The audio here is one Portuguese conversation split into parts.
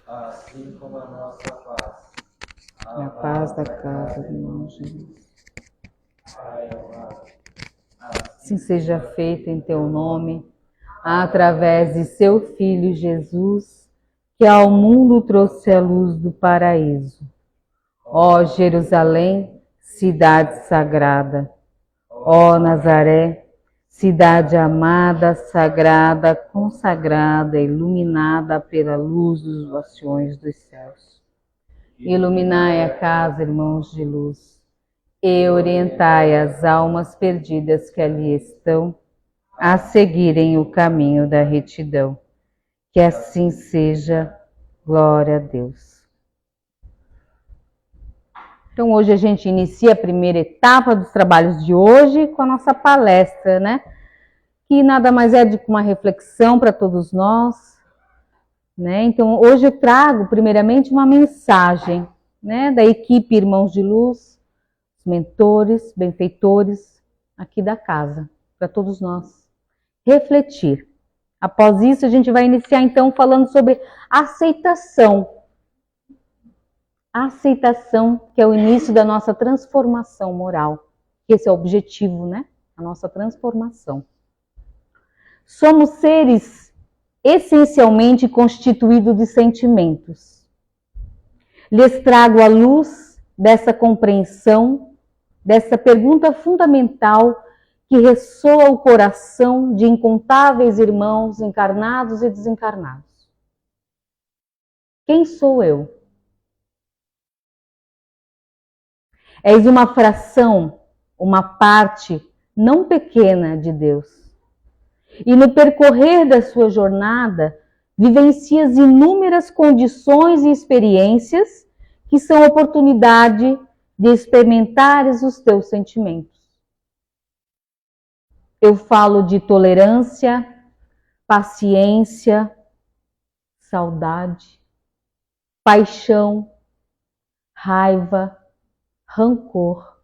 assim como a nossa paz. Na paz da casa do irmão Jesus. Pai amado, Assim seja feito em teu nome, através de seu Filho Jesus, que ao mundo trouxe a luz do paraíso. Ó Jerusalém, cidade sagrada, ó Nazaré, cidade amada, sagrada, consagrada, iluminada pela luz dos bastiões dos céus. Iluminai a casa, irmãos de luz, e orientai as almas perdidas que ali estão a seguirem o caminho da retidão. Que assim seja, glória a Deus. Então hoje a gente inicia a primeira etapa dos trabalhos de hoje com a nossa palestra, né? Que nada mais é do que uma reflexão para todos nós, né? Então hoje eu trago primeiramente uma mensagem, né, da equipe Irmãos de Luz, mentores, benfeitores aqui da casa, para todos nós refletir. Após isso, a gente vai iniciar então falando sobre aceitação. A aceitação, que é o início da nossa transformação moral. Esse é o objetivo, né? A nossa transformação. Somos seres essencialmente constituídos de sentimentos. Lhes trago a luz dessa compreensão, dessa pergunta fundamental que ressoa o coração de incontáveis irmãos encarnados e desencarnados. Quem sou eu? És uma fração, uma parte não pequena de Deus. E no percorrer da sua jornada, vivencias inúmeras condições e experiências que são oportunidade de experimentares os teus sentimentos. Eu falo de tolerância, paciência, saudade, paixão, raiva, rancor,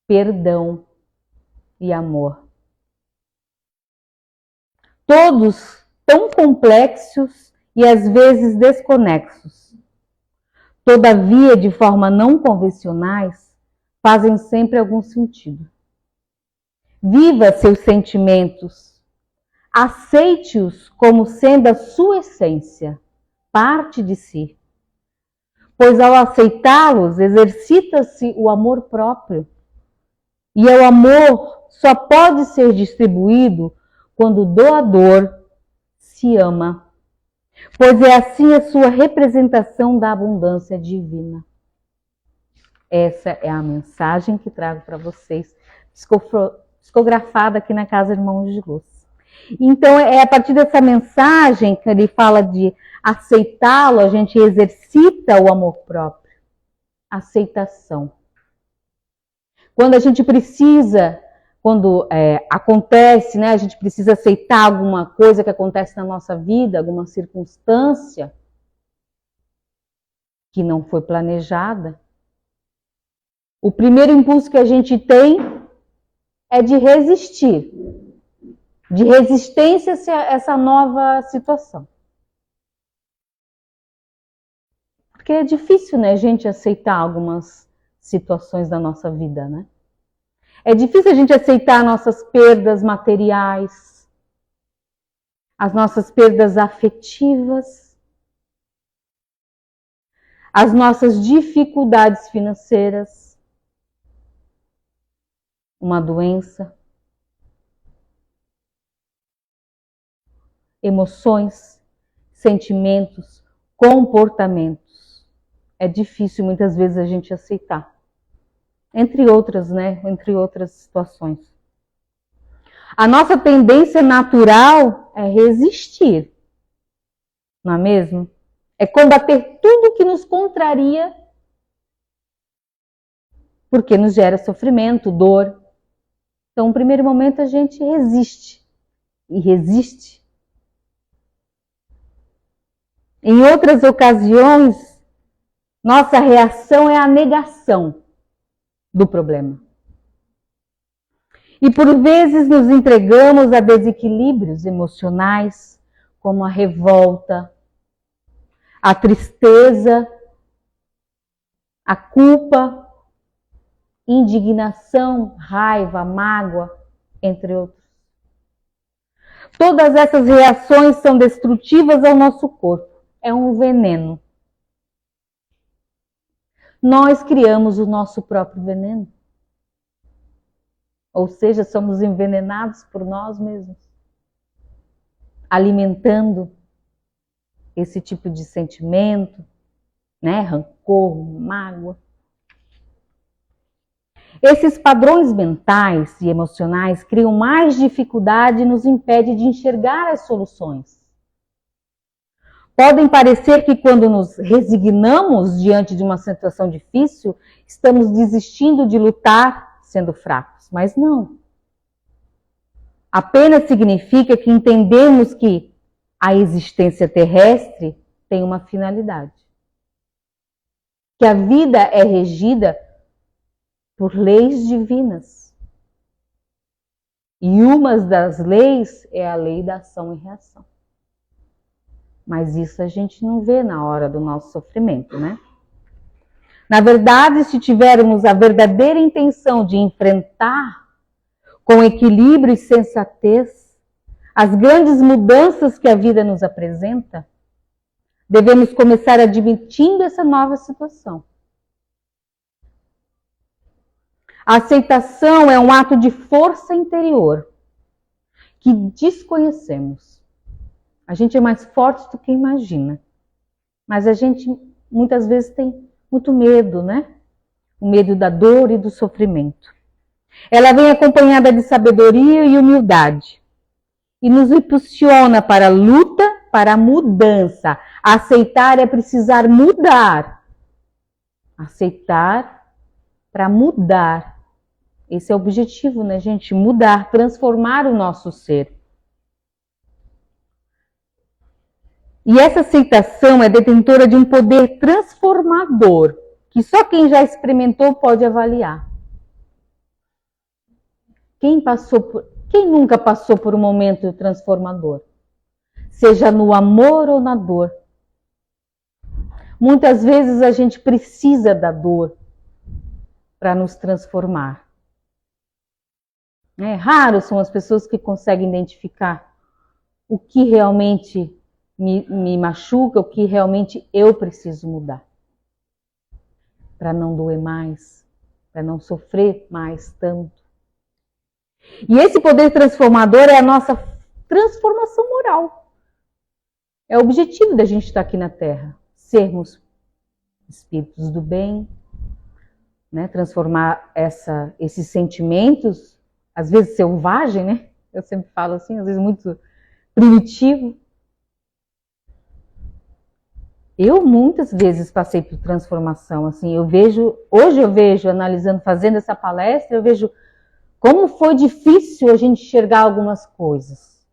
perdão e amor. Todos tão complexos e às vezes desconexos. Todavia, de forma não convencionais, fazem sempre algum sentido. Viva seus sentimentos, aceite-os como sendo a sua essência, parte de si. Pois ao aceitá-los, exercita-se o amor próprio. E o amor só pode ser distribuído quando o doador se ama. Pois é assim a sua representação da abundância divina. Essa é a mensagem que trago para vocês, psicografada aqui na Casa Irmãos de Luz. Então, é a partir dessa mensagem que ele fala de aceitá-lo, a gente exercita o amor próprio. Aceitação. Quando a gente precisa, acontece, né, a gente precisa aceitar alguma coisa que acontece na nossa vida, alguma circunstância que não foi planejada, o primeiro impulso que a gente tem é de resistir, de resistência a essa nova situação. Porque é difícil, né, a gente aceitar algumas situações da nossa vida, né? É difícil a gente aceitar nossas perdas materiais, as nossas perdas afetivas, as nossas dificuldades financeiras, uma doença, emoções, sentimentos, comportamentos. É difícil muitas vezes a gente aceitar. Entre outras, né? Entre outras situações. A nossa tendência natural é resistir, não é mesmo? É combater tudo que nos contraria, porque nos gera sofrimento, dor. Então, no primeiro momento, a gente resiste. E resiste. Em outras ocasiões, nossa reação é a negação do problema. E por vezes nos entregamos a desequilíbrios emocionais, como a revolta, a tristeza, a culpa, indignação, raiva, mágoa, entre outros. Todas essas reações são destrutivas ao nosso corpo. É um veneno. Nós criamos o nosso próprio veneno. Ou seja, somos envenenados por nós mesmos, alimentando esse tipo de sentimento, né? Rancor, mágoa. Esses padrões mentais e emocionais criam mais dificuldade e nos impedem de enxergar as soluções. Podem parecer que quando nos resignamos diante de uma situação difícil, estamos desistindo de lutar sendo fracos, mas não. Apenas significa que entendemos que a existência terrestre tem uma finalidade. Que a vida é regida por leis divinas. E uma das leis é a lei da ação e reação. Mas isso a gente não vê na hora do nosso sofrimento, né? Na verdade, se tivermos a verdadeira intenção de enfrentar com equilíbrio e sensatez as grandes mudanças que a vida nos apresenta, devemos começar admitindo essa nova situação. A aceitação é um ato de força interior que desconhecemos. A gente é mais forte do que imagina. Mas a gente muitas vezes tem muito medo, né? O medo da dor e do sofrimento. Ela vem acompanhada de sabedoria e humildade. E nos impulsiona para a luta, para a mudança. Aceitar é precisar mudar. Aceitar para mudar. Esse é o objetivo, né, gente? Mudar, transformar o nosso ser. E essa aceitação é detentora de um poder transformador, que só quem já experimentou pode avaliar. Quem nunca passou por um momento transformador? Seja no amor ou na dor. Muitas vezes a gente precisa da dor para nos transformar. Raros são as pessoas que conseguem identificar o que realmente me machuca, o que realmente eu preciso mudar. Para não doer mais, para não sofrer mais tanto. E esse poder transformador é a nossa transformação moral. É o objetivo da gente estar aqui na Terra. Sermos espíritos do bem, né? Transformar esses sentimentos, às vezes selvagem, né? Eu sempre falo assim, às vezes muito primitivo. Eu muitas vezes passei por transformação, assim, hoje eu vejo, analisando, fazendo essa palestra, eu vejo como foi difícil a gente enxergar algumas coisas.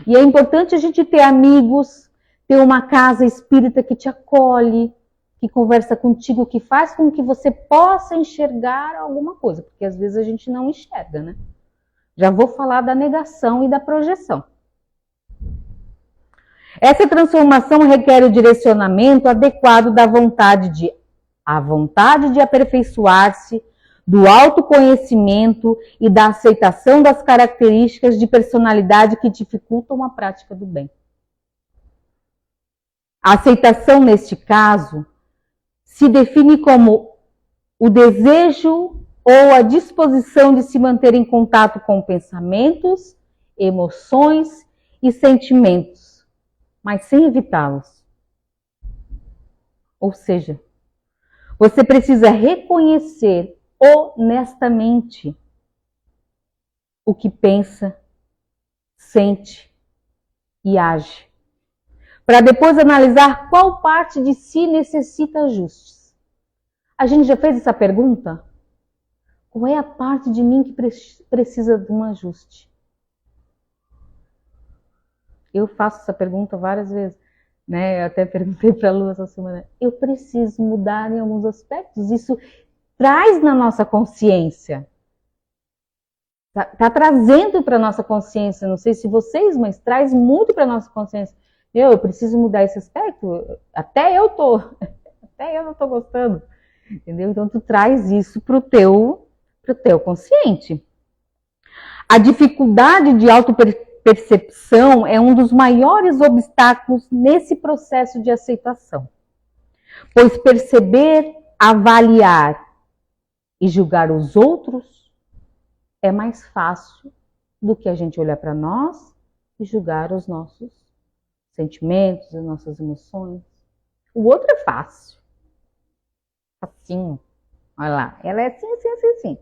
E é importante a gente ter amigos, ter uma casa espírita que te acolhe, que conversa contigo, que faz com que você possa enxergar alguma coisa, porque às vezes a gente não enxerga, né? Já vou falar da negação e da projeção. Essa transformação requer o direcionamento adequado da vontade de aperfeiçoar-se, do autoconhecimento e da aceitação das características de personalidade que dificultam a prática do bem. A aceitação, neste caso, se define como o desejo ou a disposição de se manter em contato com pensamentos, emoções e sentimentos, mas sem evitá-los. Ou seja, você precisa reconhecer honestamente o que pensa, sente e age, para depois analisar qual parte de si necessita ajustes. A gente já fez essa pergunta? Qual é a parte de mim que precisa de um ajuste? Eu faço essa pergunta várias vezes, né? Eu até perguntei para a Lu essa semana. Eu preciso mudar em alguns aspectos. Isso traz na nossa consciência. Tá trazendo para a nossa consciência. Não sei se vocês, mas traz muito para a nossa consciência. eu preciso mudar esse aspecto, até eu não tô gostando, entendeu? Então tu traz isso pro teu consciente. A dificuldade de autopercepção é um dos maiores obstáculos nesse processo de aceitação, pois perceber, avaliar e julgar os outros é mais fácil do que a gente olhar para nós e julgar os nossos sentimentos, as nossas emoções. O outro é fácil. Assim, olha lá, ela é assim, assim, assim, assim.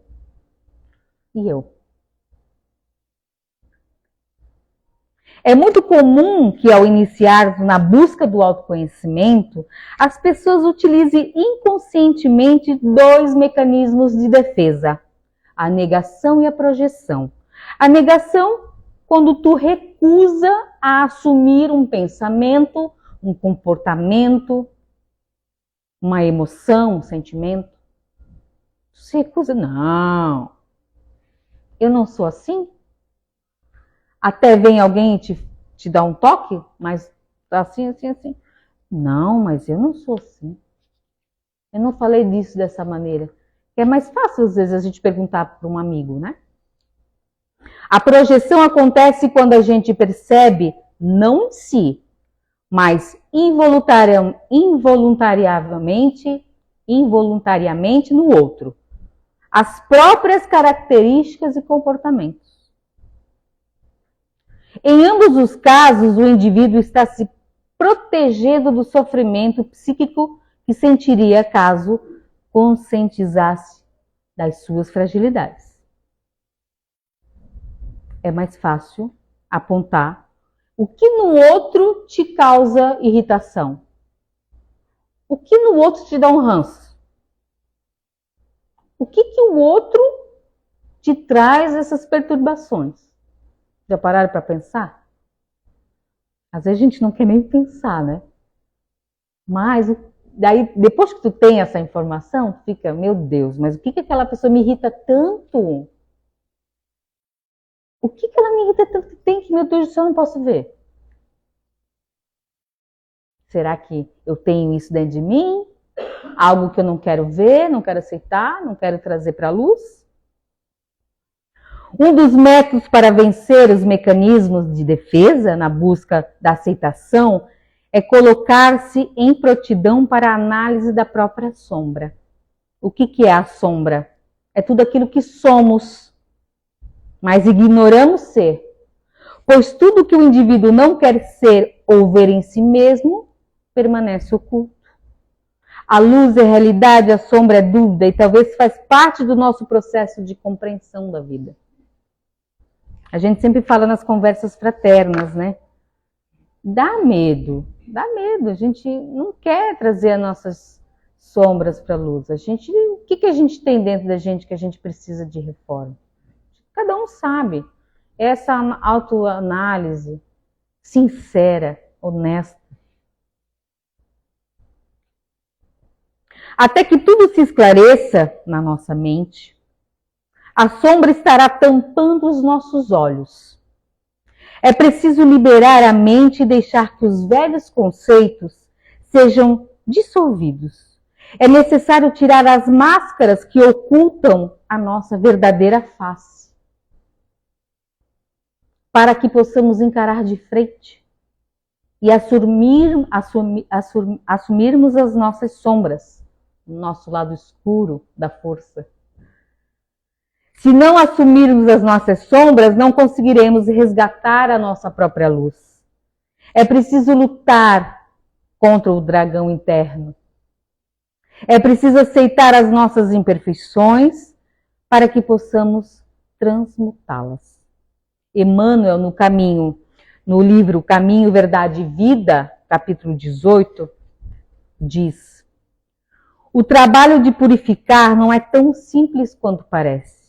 E eu? É muito comum que, ao iniciar na busca do autoconhecimento, as pessoas utilizem inconscientemente dois mecanismos de defesa: a negação e a projeção. A negação, quando tu recusa a assumir um pensamento, um comportamento, uma emoção, um sentimento. Tu se recusa, não, eu não sou assim. Até vem alguém e te dá um toque, mas assim, assim, assim. Não, mas eu não sou assim. Eu não falei disso dessa maneira. É mais fácil, às vezes, a gente perguntar para um amigo, né? A projeção acontece quando a gente percebe, não em si, mas involuntariamente no outro, as próprias características e comportamentos. Em ambos os casos, o indivíduo está se protegendo do sofrimento psíquico que sentiria caso conscientizasse das suas fragilidades. É mais fácil apontar o que no outro te causa irritação, o que no outro te dá um ranço, o que o outro te traz essas perturbações. Já pararam para pensar? Às vezes a gente não quer nem pensar, né? Mas daí, depois que tu tem essa informação, tu fica, meu Deus, mas o que aquela pessoa me irrita tanto? O que ela me irrita tanto? Tem que, meu Deus do céu, eu não posso ver. Será que eu tenho isso dentro de mim? Algo que eu não quero ver, não quero aceitar, não quero trazer para a luz? Um dos métodos para vencer os mecanismos de defesa na busca da aceitação é colocar-se em prontidão para a análise da própria sombra. O que é a sombra? É tudo aquilo que somos, mas ignoramos ser. Pois tudo que o indivíduo não quer ser ou ver em si mesmo permanece oculto. A luz é realidade, a sombra é dúvida e talvez faz parte do nosso processo de compreensão da vida. A gente sempre fala nas conversas fraternas, né? Dá medo, a gente não quer trazer as nossas sombras para a luz. O que a gente tem dentro da gente que a gente precisa de reforma? Cada um sabe. Essa autoanálise sincera, honesta. Até que tudo se esclareça na nossa mente, a sombra estará tampando os nossos olhos. É preciso liberar a mente e deixar que os velhos conceitos sejam dissolvidos. É necessário tirar as máscaras que ocultam a nossa verdadeira face, para que possamos encarar de frente e assumirmos as nossas sombras, o nosso lado escuro da força. Se não assumirmos as nossas sombras, não conseguiremos resgatar a nossa própria luz. É preciso lutar contra o dragão interno. É preciso aceitar as nossas imperfeições para que possamos transmutá-las. Emmanuel, no livro Caminho, Verdade e Vida, capítulo 18, diz: o trabalho de purificar não é tão simples quanto parece.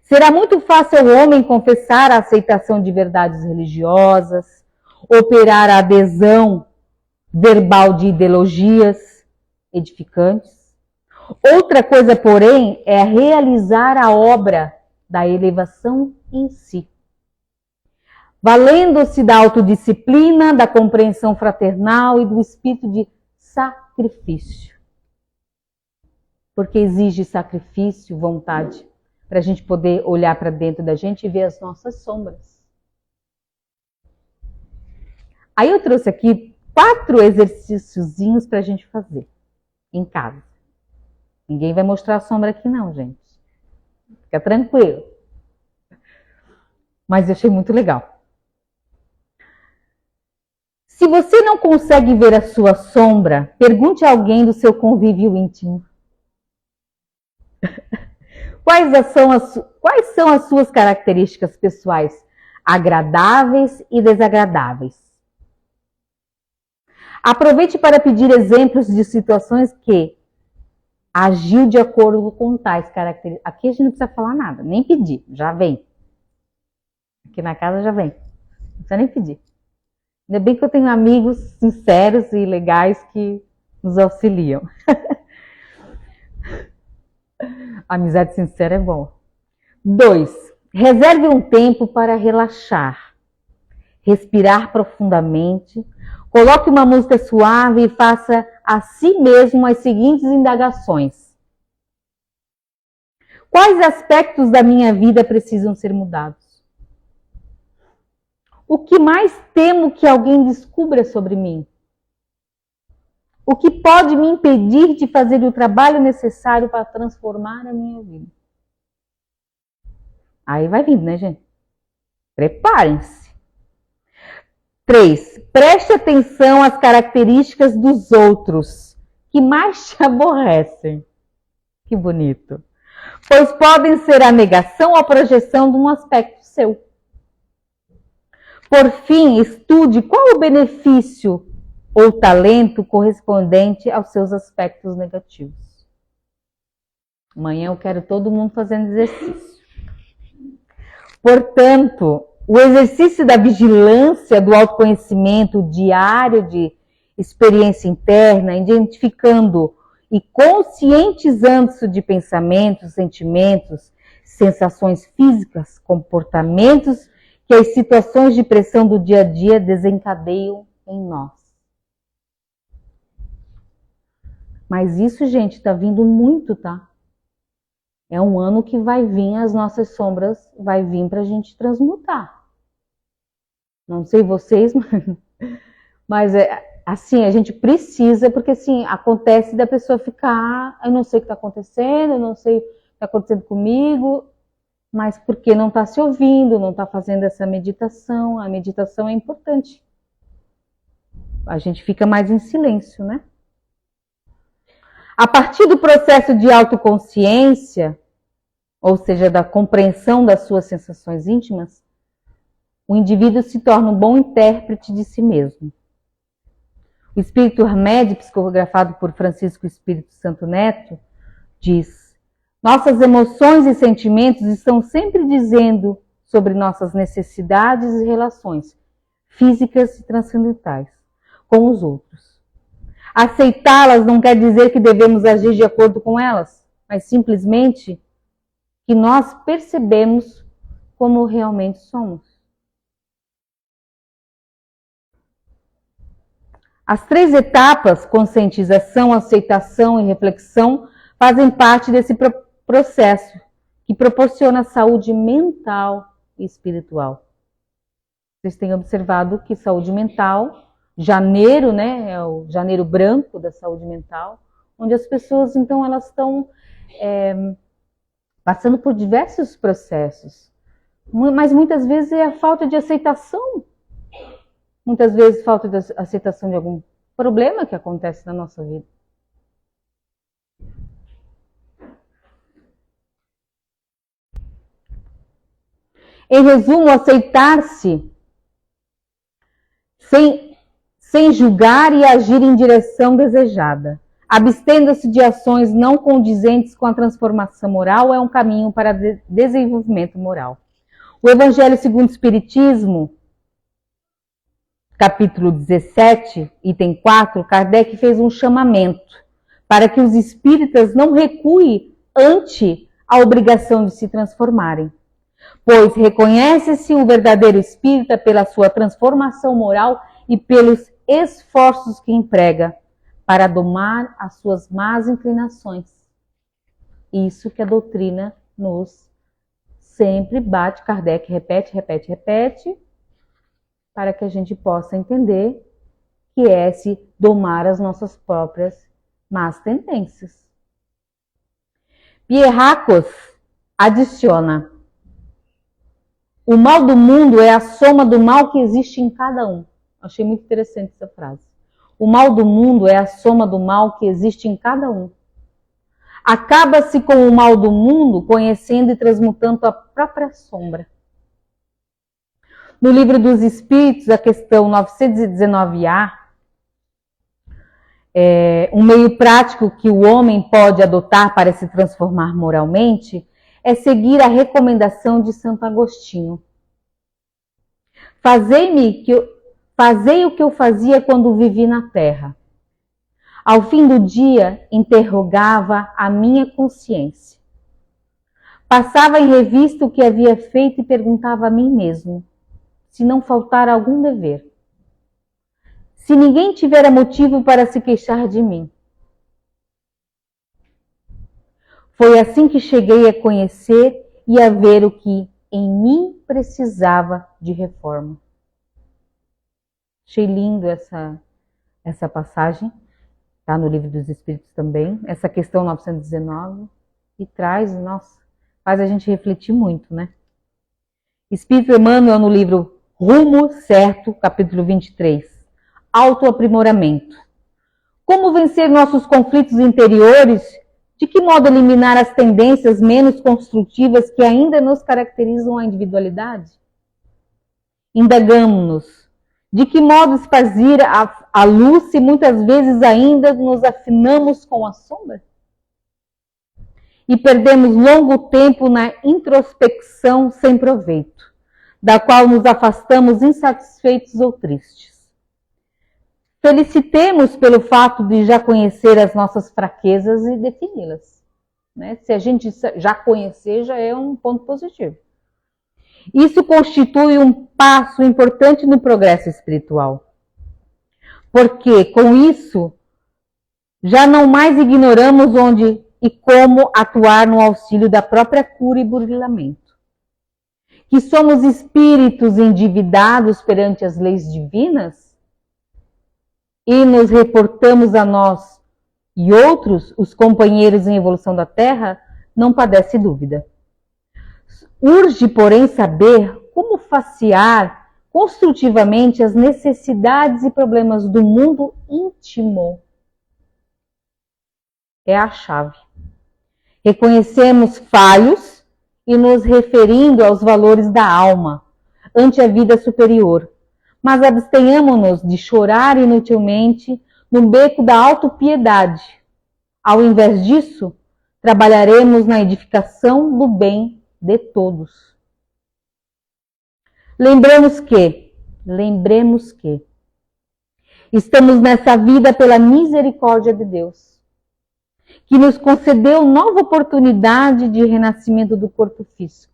Será muito fácil ao homem confessar a aceitação de verdades religiosas, operar a adesão verbal de ideologias edificantes. Outra coisa, porém, é realizar a obra da elevação em si. valendo-se da autodisciplina, da compreensão fraternal e do espírito de sacrifício. Porque exige sacrifício, vontade, para a gente poder olhar para dentro da gente e ver as nossas sombras. Aí eu trouxe aqui 4 exercíciozinhos para a gente fazer em casa. Ninguém vai mostrar a sombra aqui não, gente. Fica tranquilo. Mas eu achei muito legal. Se você não consegue ver a sua sombra, pergunte a alguém do seu convívio íntimo. Quais são as suas características pessoais agradáveis e desagradáveis? Aproveite para pedir exemplos de situações que agiu de acordo com tais características. Aqui a gente não precisa falar nada, nem pedir, já vem. Aqui na casa já vem, não precisa nem pedir. Ainda bem que eu tenho amigos sinceros e legais que nos auxiliam. Amizade sincera é bom. 2. Reserve um tempo para relaxar, respirar profundamente, coloque uma música suave e faça a si mesmo as seguintes indagações. Quais aspectos da minha vida precisam ser mudados? O que mais temo que alguém descubra sobre mim? O que pode me impedir de fazer o trabalho necessário para transformar a minha vida? Aí vai vindo, né, gente? Preparem-se. 3. Preste atenção às características dos outros que mais te aborrecem. Que bonito. Pois podem ser a negação ou a projeção de um aspecto seu. Por fim, estude qual o benefício ou talento correspondente aos seus aspectos negativos. Amanhã eu quero todo mundo fazendo exercício. Portanto, o exercício da vigilância, do autoconhecimento diário de experiência interna, identificando e conscientizando-se de pensamentos, sentimentos, sensações físicas, comportamentos que as situações de pressão do dia a dia desencadeiam em nós. Mas isso, gente, está vindo muito, tá? É um ano que vai vir, as nossas sombras vai vir para a gente transmutar. Não sei vocês, mas assim, a gente precisa, porque assim, acontece da pessoa ficar, eu não sei o que está acontecendo, eu não sei o que está acontecendo comigo, mas porque não está se ouvindo, não está fazendo essa meditação. A meditação é importante. A gente fica mais em silêncio, né? A partir do processo de autoconsciência, ou seja, da compreensão das suas sensações íntimas, o indivíduo se torna um bom intérprete de si mesmo. O Espírito Hermédio, psicografado por Francisco Espírito Santo Neto, diz: nossas emoções e sentimentos estão sempre dizendo sobre nossas necessidades e relações físicas e transcendentais com os outros. Aceitá-las não quer dizer que devemos agir de acordo com elas, mas simplesmente que nós percebemos como realmente somos. As 3 etapas, conscientização, aceitação e reflexão, fazem parte desse processo que proporciona saúde mental e espiritual. Vocês têm observado que saúde mental, janeiro, né, é o janeiro branco da saúde mental, onde as pessoas, então, elas estão passando por diversos processos, mas muitas vezes é a falta de aceitação, muitas vezes falta de aceitação de algum problema que acontece na nossa vida. Em resumo, aceitar-se sem julgar e agir em direção desejada. Abstendo-se de ações não condizentes com a transformação moral é um caminho para desenvolvimento moral. O Evangelho segundo o Espiritismo, capítulo 17, item 4, Kardec fez um chamamento para que os espíritas não recuem ante a obrigação de se transformarem, pois reconhece-se o verdadeiro espírita pela sua transformação moral e pelos esforços que emprega para domar as suas más inclinações. Isso que a doutrina nos sempre bate, Kardec repete, para que a gente possa entender que é se domar as nossas próprias más tendências. Pierracos adiciona: o mal do mundo é a soma do mal que existe em cada um. Achei muito interessante essa frase. O mal do mundo é a soma do mal que existe em cada um. Acaba-se com o mal do mundo conhecendo e transmutando a própria sombra. No Livro dos Espíritos, a questão 919A, um meio prático que o homem pode adotar para se transformar moralmente é seguir a recomendação de Santo Agostinho. Fazei o que eu fazia quando vivi na terra. Ao fim do dia, interrogava a minha consciência. Passava em revista o que havia feito e perguntava a mim mesmo, se não faltar algum dever. Se ninguém tivera motivo para se queixar de mim. Foi assim que cheguei a conhecer e a ver o que em mim precisava de reforma. Achei lindo essa passagem, está no Livro dos Espíritos também, essa questão 919, e traz, faz a gente refletir muito, né? Espírito Emmanuel no livro Rumo Certo, capítulo 23, autoaprimoramento. Como vencer nossos conflitos interiores? De que modo eliminar as tendências menos construtivas que ainda nos caracterizam a individualidade? Indagamo-nos. De que modo espargir a luz se muitas vezes ainda nos afinamos com a sombra? E perdemos longo tempo na introspecção sem proveito, da qual nos afastamos insatisfeitos ou tristes. Felicitemos pelo fato de já conhecer as nossas fraquezas e defini-las. Né? Se a gente já conhecer, já é um ponto positivo. Isso constitui um passo importante no progresso espiritual. Porque, com isso, já não mais ignoramos onde e como atuar no auxílio da própria cura e burilamento. Que somos espíritos endividados perante as leis divinas e nos reportamos a nós e outros, os companheiros em evolução da Terra, não padece dúvida. Urge, porém, saber como facear construtivamente as necessidades e problemas do mundo íntimo. É a chave. Reconhecemos falhos e nos referindo aos valores da alma, ante a vida superior. Mas abstenhamo-nos de chorar inutilmente no beco da autopiedade. Ao invés disso, trabalharemos na edificação do bem de todos. Lembremos que estamos nessa vida pela misericórdia de Deus, que nos concedeu nova oportunidade de renascimento do corpo físico.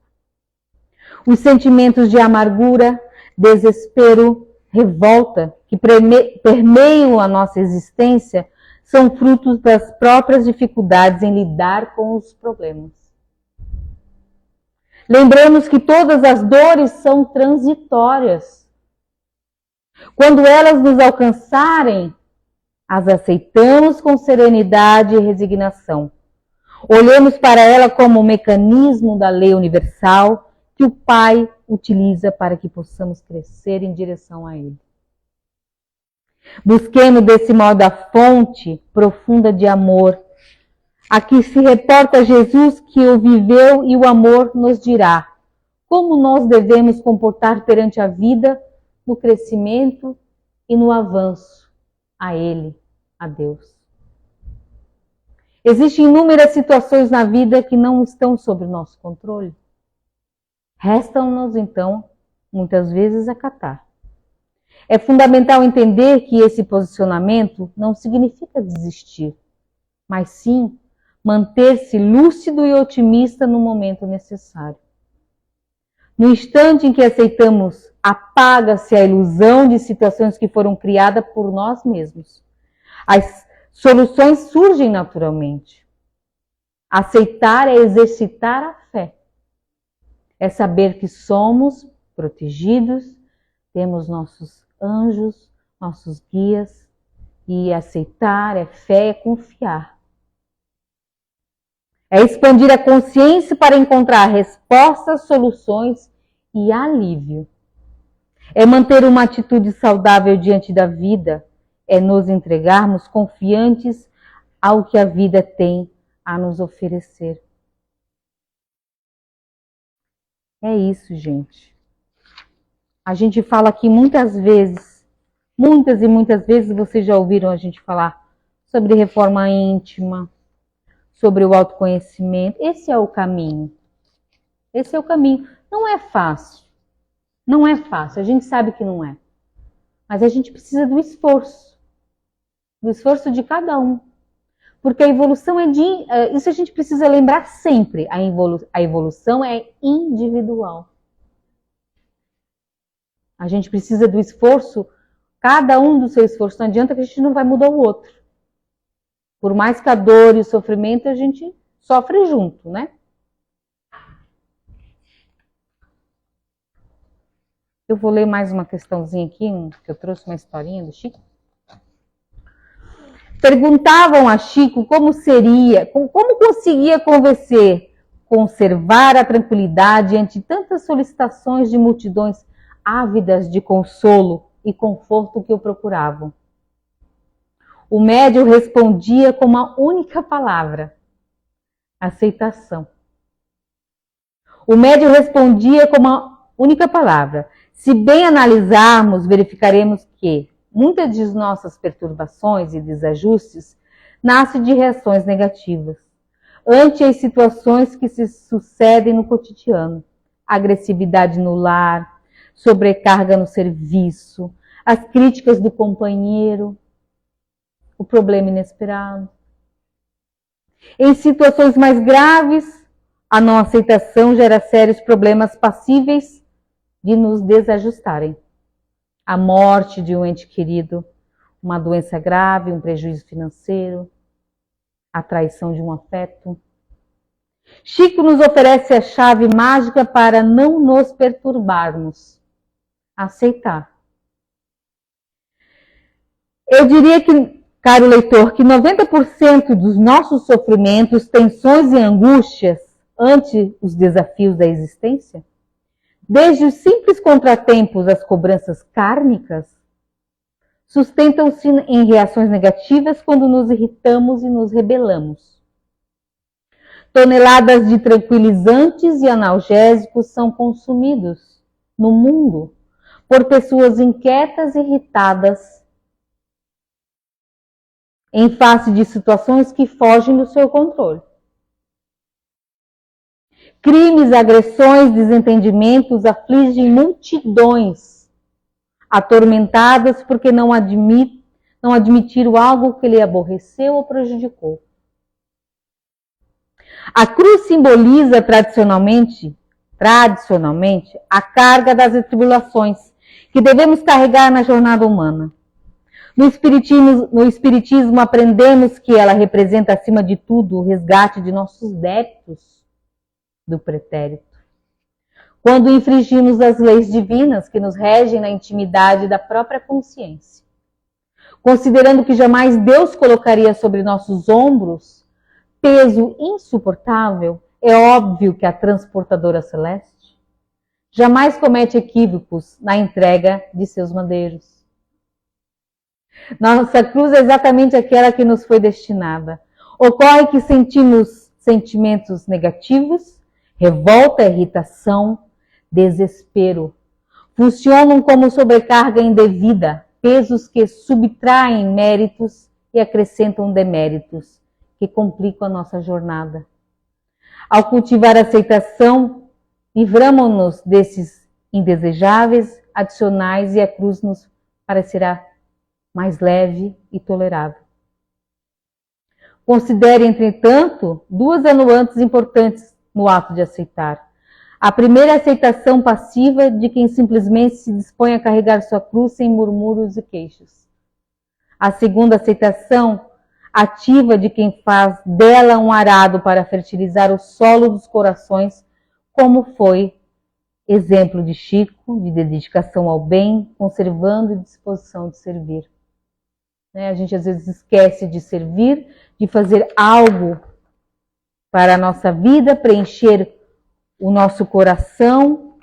Os sentimentos de amargura, desespero, revolta que permeiam a nossa existência são frutos das próprias dificuldades em lidar com os problemas. Lembramos que todas as dores são transitórias. Quando elas nos alcançarem, as aceitamos com serenidade e resignação. Olhemos para ela como um mecanismo da lei universal que o Pai utiliza para que possamos crescer em direção a Ele. Busquemos desse modo a fonte profunda de amor. Aqui se reporta Jesus que o viveu e o amor nos dirá como nós devemos comportar perante a vida, no crescimento e no avanço a Ele, a Deus. Existem inúmeras situações na vida que não estão sob o nosso controle. Restam-nos, então, muitas vezes acatar. É fundamental entender que esse posicionamento não significa desistir, mas sim manter-se lúcido e otimista no momento necessário. No instante em que aceitamos, apaga-se a ilusão de situações que foram criadas por nós mesmos. As soluções surgem naturalmente. Aceitar é exercitar a fé. É saber que somos protegidos, temos nossos anjos, nossos guias, e aceitar é fé, é confiar. É expandir a consciência para encontrar respostas, soluções e alívio. É manter uma atitude saudável diante da vida, é nos entregarmos confiantes ao que a vida tem a nos oferecer. É isso, gente. A gente fala aqui muitas e muitas vezes vocês já ouviram a gente falar sobre reforma íntima, sobre o autoconhecimento. Esse é o caminho. Esse é o caminho. Não é fácil. Não é fácil. A gente sabe que não é. Mas a gente precisa do esforço. Do esforço de cada um. Porque a evolução é de... Isso a gente precisa lembrar sempre. A evolução é individual. A gente precisa do esforço, cada um do seu esforço. Não adianta que a gente não vai mudar o outro. Por mais que a dor e o sofrimento a gente sofre junto, né? Eu vou ler mais uma questãozinha aqui, que eu trouxe uma historinha do Chico. Perguntavam a Chico como conseguia conservar a tranquilidade ante tantas solicitações de multidões ávidas de consolo e conforto que o procuravam. O médium respondia com uma única palavra: aceitação. O médium respondia com uma única palavra. Se bem analisarmos, verificaremos que muitas de nossas perturbações e desajustes nascem de reações negativas ante as situações que se sucedem no cotidiano. Agressividade no lar, sobrecarga no serviço, as críticas do companheiro, o problema inesperado. Em situações mais graves, a não aceitação gera sérios problemas passíveis de nos desajustarem. A morte de um ente querido, uma doença grave, um prejuízo financeiro, a traição de um afeto. Chico nos oferece a chave mágica para não nos perturbarmos. Aceitar. Eu diria que, caro leitor, que 90% dos nossos sofrimentos, tensões e angústias ante os desafios da existência, desde os simples contratempos às cobranças kármicas, sustentam-se em reações negativas quando nos irritamos e nos rebelamos. Toneladas de tranquilizantes e analgésicos são consumidos no mundo por pessoas inquietas e irritadas em face de situações que fogem do seu controle. Crimes, agressões, desentendimentos afligem multidões, atormentadas porque não admitiram algo que lhe aborreceu ou prejudicou. A cruz simboliza tradicionalmente a carga das tribulações que devemos carregar na jornada humana. No Espiritismo aprendemos que ela representa, acima de tudo, o resgate de nossos débitos do pretérito. Quando infringimos as leis divinas que nos regem na intimidade da própria consciência. Considerando que jamais Deus colocaria sobre nossos ombros peso insuportável, é óbvio que a transportadora celeste jamais comete equívocos na entrega de seus madeiros. Nossa cruz é exatamente aquela que nos foi destinada. Ocorre que sentimos sentimentos negativos, revolta, irritação, desespero. Funcionam como sobrecarga indevida, pesos que subtraem méritos e acrescentam deméritos, que complicam a nossa jornada. Ao cultivar a aceitação, livramos-nos desses indesejáveis adicionais e a cruz nos parecerá mais leve e tolerável. Considere, entretanto, duas anuantes importantes no ato de aceitar. A primeira aceitação passiva de quem simplesmente se dispõe a carregar sua cruz sem murmúrios e queixos. A segunda aceitação ativa de quem faz dela um arado para fertilizar o solo dos corações, como foi exemplo de Chico, de dedicação ao bem, conservando e disposição de servir. A gente às vezes esquece de servir, de fazer algo para a nossa vida, preencher o nosso coração,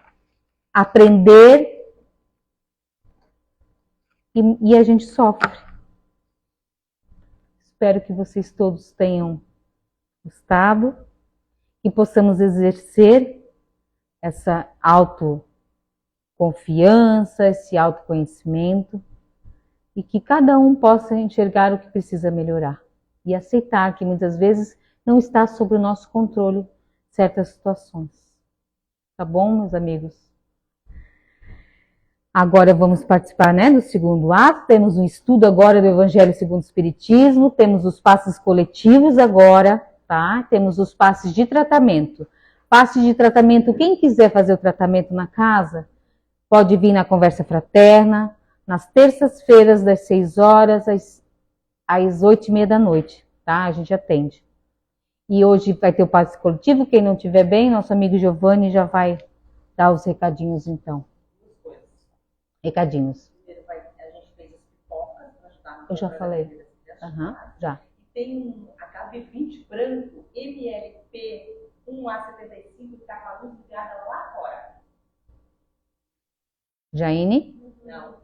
aprender, e a gente sofre. Espero que vocês todos tenham gostado e possamos exercer essa autoconfiança, esse autoconhecimento, e que cada um possa enxergar o que precisa melhorar e aceitar que muitas vezes não está sob o nosso controle certas situações. Tá bom, meus amigos? Agora vamos participar, do segundo ato. Temos um estudo agora do Evangelho segundo o Espiritismo, temos os passes coletivos agora, tá? Temos os passes de tratamento. Passes de tratamento, quem quiser fazer o tratamento na casa, pode vir na conversa fraterna, nas terças-feiras, das 6 horas às 8h30 da noite, tá? A gente atende. E hoje vai ter o passe coletivo, quem não estiver bem, nosso amigo Giovanni já vai dar os recadinhos então. Recadinhos. Primeiro a gente fez as pipocas para ajudar na Eu já falei. Já. E tem um HB20 branco, MLP 1A75, que está com a luz ligada lá fora. Jaine? Não.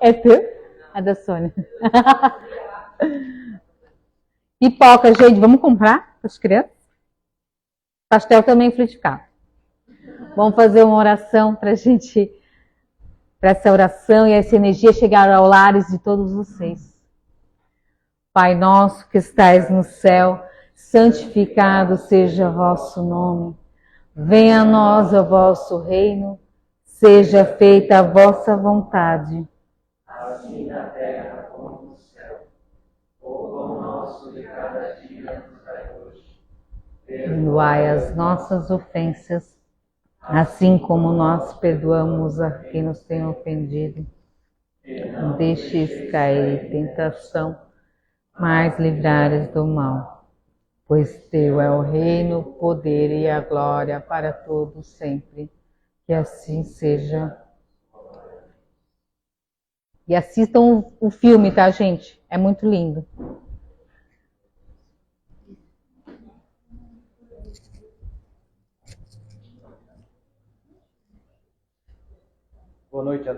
É tu? É da Sônia. Pipoca, gente, vamos comprar para as crianças? Pastel também frutificado. Vamos fazer uma oração para essa oração e essa energia chegar aos lares de todos vocês. Pai nosso que estais no céu, santificado seja o vosso nome. Venha a nós o vosso reino, seja feita a vossa vontade. Assim na terra como no céu. O pão nosso de cada dia nos dai hoje. Perdoai as nossas ofensas, assim como nós perdoamos a quem nos tem ofendido. Não deixes cair em tentação, mas livrai-nos do mal. Pois teu é o reino, o poder e a glória para todos sempre. Que assim seja. E assistam o filme, tá, gente? É muito lindo. Boa noite a todos.